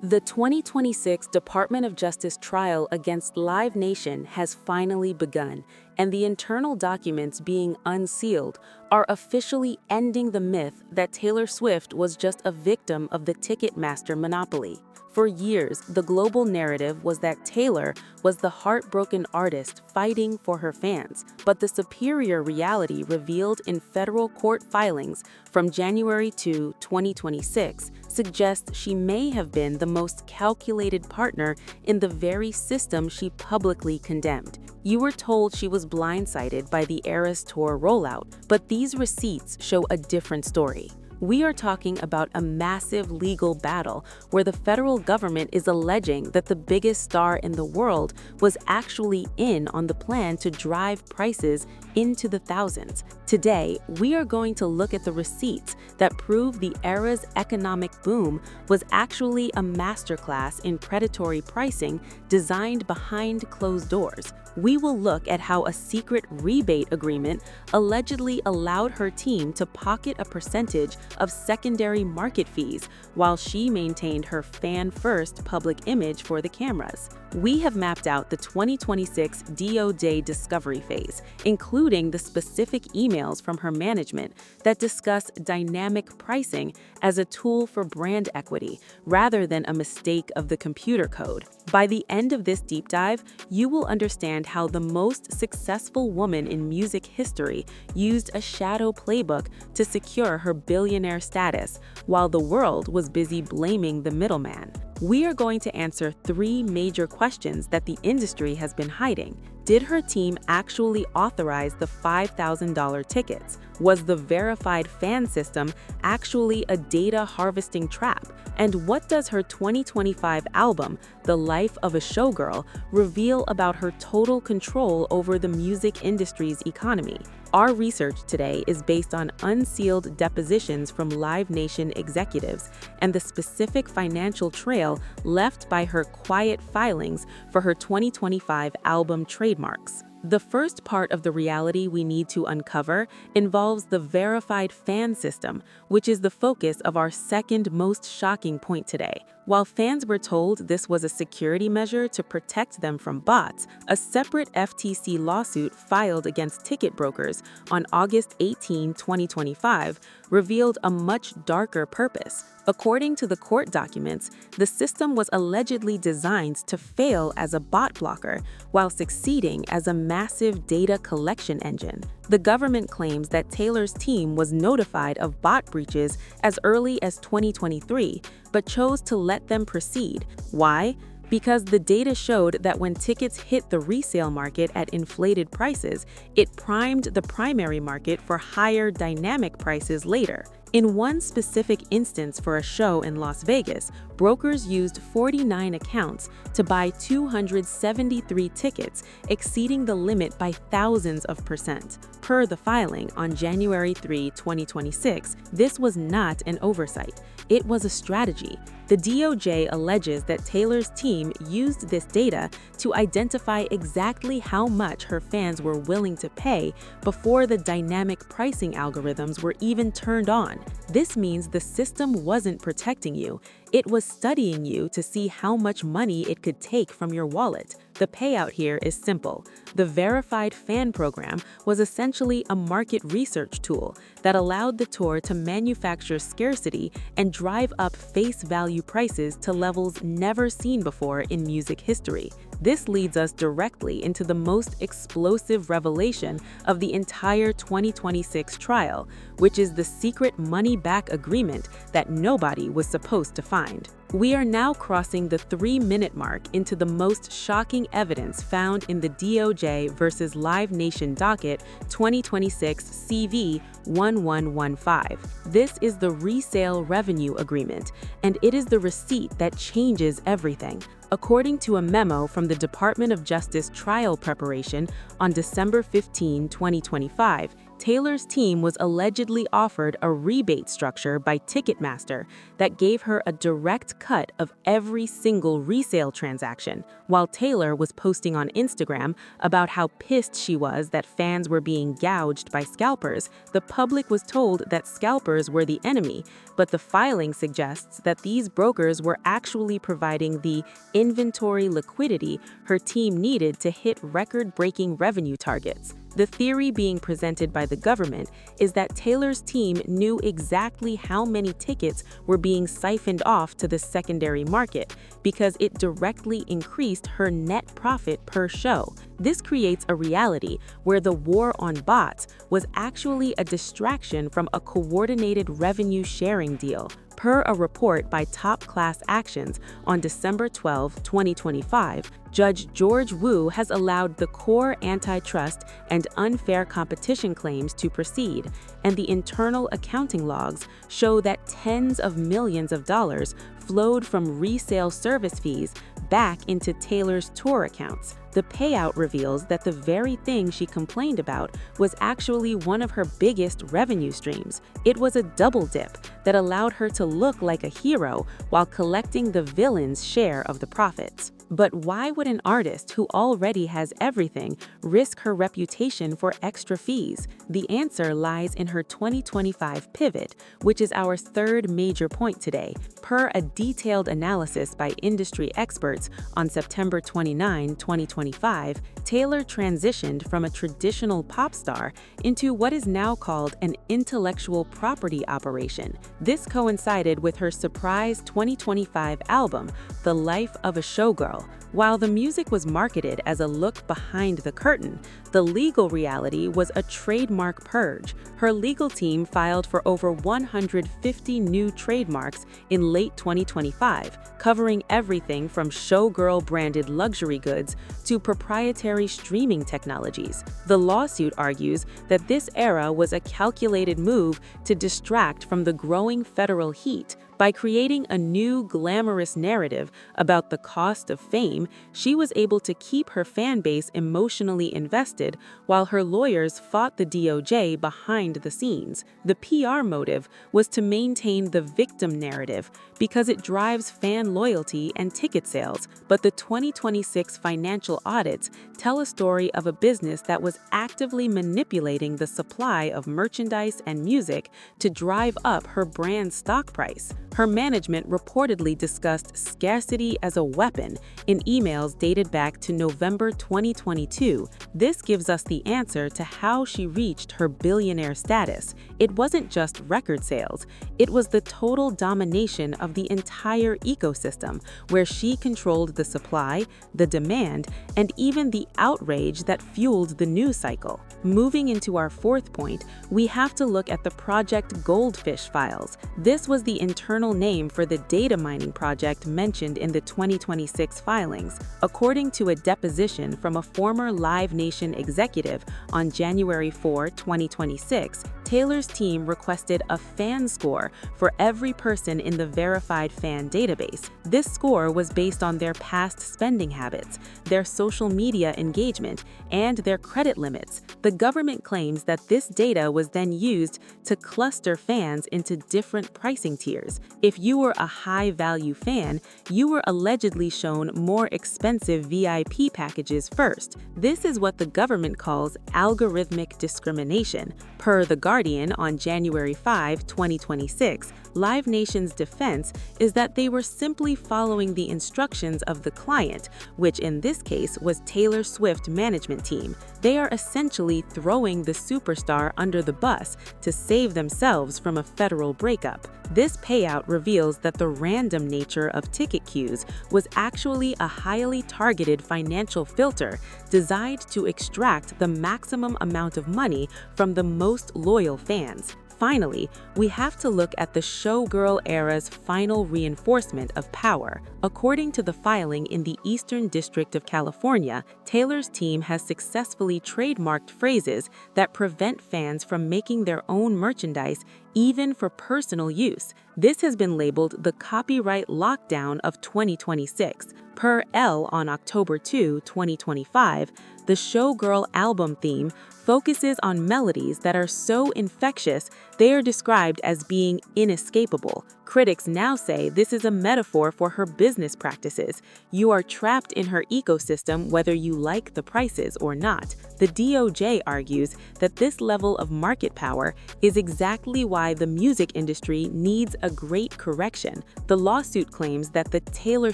The 2026 Department of Justice trial against Live Nation has finally begun, and the internal documents being unsealed are officially ending the myth that Taylor Swift was just a victim of the Ticketmaster monopoly. For years, the global narrative was that Taylor was the heartbroken artist fighting for her fans, but the superior reality revealed in federal court filings from January 2, 2026 suggests she may have been the most calculated partner in the very system she publicly condemned. You were told she was blindsided by the Eras Tour rollout, but these receipts show a different story. We are talking about a massive legal battle where the federal government is alleging that the biggest star in the world was actually in on the plan to drive prices into the thousands. Today, we are going to look at the receipts that prove the Eras economic boom was actually a masterclass in predatory pricing designed behind closed doors. We will look at how a secret rebate agreement allegedly allowed her team to pocket a percentage of secondary market fees while she maintained her fan-first public image for the cameras. We have mapped out the 2026 DOJ discovery phase, including the specific emails from her management that discuss dynamic pricing as a tool for brand equity rather than a mistake of the computer code. By the end of this deep dive, you will understand how the most successful woman in music history used a shadow playbook to secure her billionaire status while the world was busy blaming the middleman. We are going to answer three major questions that the industry has been hiding. Did her team actually authorize the $5,000 tickets? Was the verified fan system actually a data harvesting trap? And what does her 2025 album, The Life of a Showgirl, reveal about her total control over the music industry's economy? Our research today is based on unsealed depositions from Live Nation executives and the specific financial trail left by her quiet filings for her 2025 album trademarks. The first part of the reality we need to uncover involves the verified fan system, which is the focus of our second most shocking point today. While fans were told this was a security measure to protect them from bots, a separate FTC lawsuit filed against ticket brokers on August 18, 2025, revealed a much darker purpose. According to the court documents, the system was allegedly designed to fail as a bot blocker while succeeding as a massive data collection engine. The government claims that Taylor's team was notified of bot breaches as early as 2023, but chose to let them proceed. Why? Because the data showed that when tickets hit the resale market at inflated prices, it primed the primary market for higher dynamic prices later. In one specific instance for a show in Las Vegas, brokers used 49 accounts to buy 273 tickets, exceeding the limit by thousands of percent. Per the filing on January 3, 2026, this was not an oversight. It was a strategy. The DOJ alleges that Taylor's team used this data to identify exactly how much her fans were willing to pay before the dynamic pricing algorithms were even turned on. This means the system wasn't protecting you. It was studying you to see how much money it could take from your wallet. The payout here is simple. The verified fan program was essentially a market research tool that allowed the tour to manufacture scarcity and drive up face value prices to levels never seen before in music history. This leads us directly into the most explosive revelation of the entire 2026 trial, which is the secret money-back agreement that nobody was supposed to find. We are now crossing the 3-minute mark into the most shocking evidence found in the DOJ versus Live Nation docket 2026 CV 1115. This is the resale revenue agreement, and it is the receipt that changes everything. According to a memo from the Department of Justice trial preparation on December 15, 2025, Taylor's team was allegedly offered a rebate structure by Ticketmaster that gave her a direct cut of every single resale transaction, while Taylor was posting on Instagram about how pissed she was that fans were being gouged by scalpers. The public was told that scalpers were the enemy, but the filing suggests that these brokers were actually providing the inventory liquidity her team needed to hit record-breaking revenue targets. The theory being presented by the government is that Taylor's team knew exactly how many tickets were being siphoned off to the secondary market because it directly increased her net profit per show. This creates a reality where the war on bots was actually a distraction from a coordinated revenue-sharing deal. Per a report by Top Class Actions on December 12, 2025, Judge George Wu has allowed the core antitrust and unfair competition claims to proceed, and the internal accounting logs show that tens of millions of dollars flowed from resale service fees back into Taylor's tour accounts. The payout reveals that the very thing she complained about was actually one of her biggest revenue streams. It was a double dip that allowed her to look like a hero while collecting the villain's share of the profits. But why would an artist who already has everything risk her reputation for extra fees? The answer lies in her 2025 pivot, which is our third major point today. Per a detailed analysis by industry experts on September 29, 2025, Taylor transitioned from a traditional pop star into what is now called an intellectual property operation. This coincided with her surprise 2025 album, The Life of a Showgirl. While the music was marketed as a look behind the curtain, the legal reality was a trademark purge. Her legal team filed for over 150 new trademarks in late 2025, covering everything from showgirl-branded luxury goods to proprietary streaming technologies. The lawsuit argues that this era was a calculated move to distract from the growing federal heat. By creating a new glamorous narrative about the cost of fame, she was able to keep her fan base emotionally invested while her lawyers fought the DOJ behind the scenes. The PR motive was to maintain the victim narrative because it drives fan loyalty and ticket sales, but the 2026 financial audits tell a story of a business that was actively manipulating the supply of merchandise and music to drive up her brand's stock price. Her management reportedly discussed scarcity as a weapon in emails dated back to November 2022. This gives us the answer to how she reached her billionaire status. It wasn't just record sales, it was the total domination of the entire ecosystem, where she controlled the supply, the demand, and even the outrage that fueled the news cycle. Moving into our fourth point, we have to look at the Project Goldfish files. This was the internal name for the data mining project mentioned in the 2026 filings. According to a deposition from a former Live Nation executive on January 4, 2026, Taylor's team requested a fan score for every person in the verified fan database. This score was based on their past spending habits, their social media engagement, and their credit limits. The government claims that this data was then used to cluster fans into different pricing tiers. If you were a high-value fan, you were allegedly shown more expensive VIP packages first. This is what the government calls algorithmic discrimination. Per The Guardian on January 5, 2026, Live Nation's defense is that they were simply following the instructions of the client, which in this case was Taylor Swift management team. They are essentially throwing the superstar under the bus to save themselves from a federal breakup. This payout reveals that the random nature of ticket queues was actually a highly targeted financial filter designed to extract the maximum amount of money from the most loyal fans. Finally, we have to look at the showgirl era's final reinforcement of power. According to the filing in the Eastern District of California, Taylor's team has successfully trademarked phrases that prevent fans from making their own merchandise even for personal use. This has been labeled the copyright lockdown of 2026. Per Elle on October 2, 2025, the Showgirl album theme focuses on melodies that are so infectious they are described as being inescapable. Critics now say this is a metaphor for her business practices. You are trapped in her ecosystem whether you like the prices or not. The DOJ argues that this level of market power is exactly why the music industry needs a great correction. The lawsuit claims that the Taylor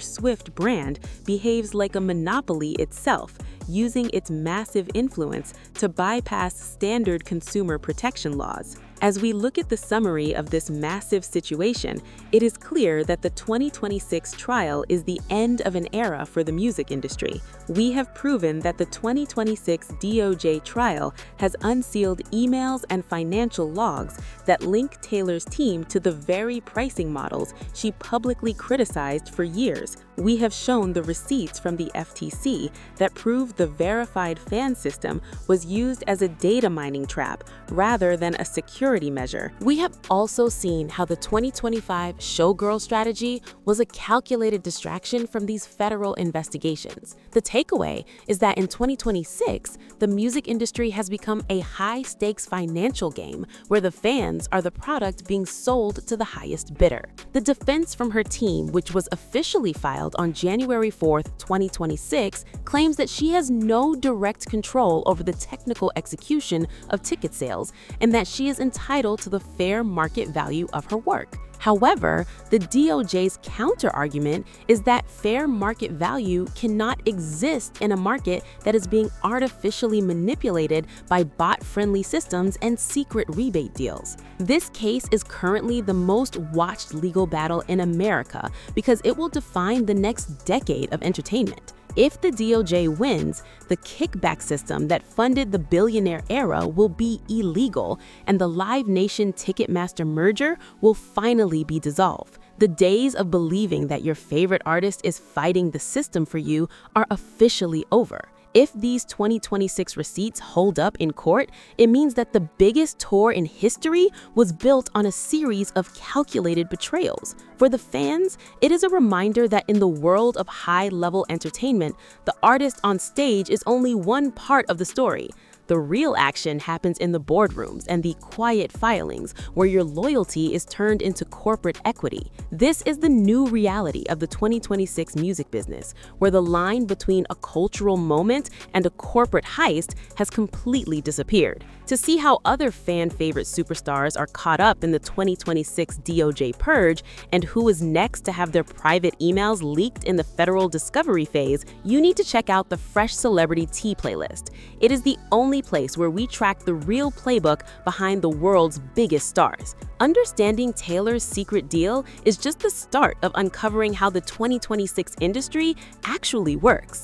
Swift brand behaves like a monopoly itself, using its massive influence to bypass standard consumer protection laws. As we look at the summary of this massive situation, it is clear that the 2026 trial is the end of an era for the music industry. We have proven that the 2026 DOJ trial has unsealed emails and financial logs that link Taylor's team to the very pricing models she publicly criticized for years. We have shown the receipts from the FTC that prove the verified fan system was used as a data mining trap rather than a security measure. We have also seen how the 2025 Showgirl strategy was a calculated distraction from these federal investigations. The takeaway is that in 2026, the music industry has become a high-stakes financial game where the fans are the product being sold to the highest bidder. The defense from her team, which was officially filed on January 4, 2026, claims that she has no direct control over the technical execution of ticket sales and that she is entitled to the fair market value of her work. However, the DOJ's counter-argument is that fair market value cannot exist in a market that is being artificially manipulated by bot-friendly systems and secret rebate deals. This case is currently the most watched legal battle in America because it will define the next decade of entertainment. If the DOJ wins, the kickback system that funded the Billionaire era will be illegal, and the Live Nation Ticketmaster merger will finally be dissolved. The days of believing that your favorite artist is fighting the system for you are officially over. If these 2026 receipts hold up in court, it means that the biggest tour in history was built on a series of calculated betrayals. For the fans, it is a reminder that in the world of high-level entertainment, the artist on stage is only one part of the story. The real action happens in the boardrooms and the quiet filings, where your loyalty is turned into corporate equity. This is the new reality of the 2026 music business, where the line between a cultural moment and a corporate heist has completely disappeared. To see how other fan-favorite superstars are caught up in the 2026 DOJ purge and who is next to have their private emails leaked in the federal discovery phase, you need to check out the Fresh Celebrity Tea playlist. It is the only place where we track the real playbook behind the world's biggest stars. Understanding Taylor's secret deal is just the start of uncovering how the 2026 industry actually works.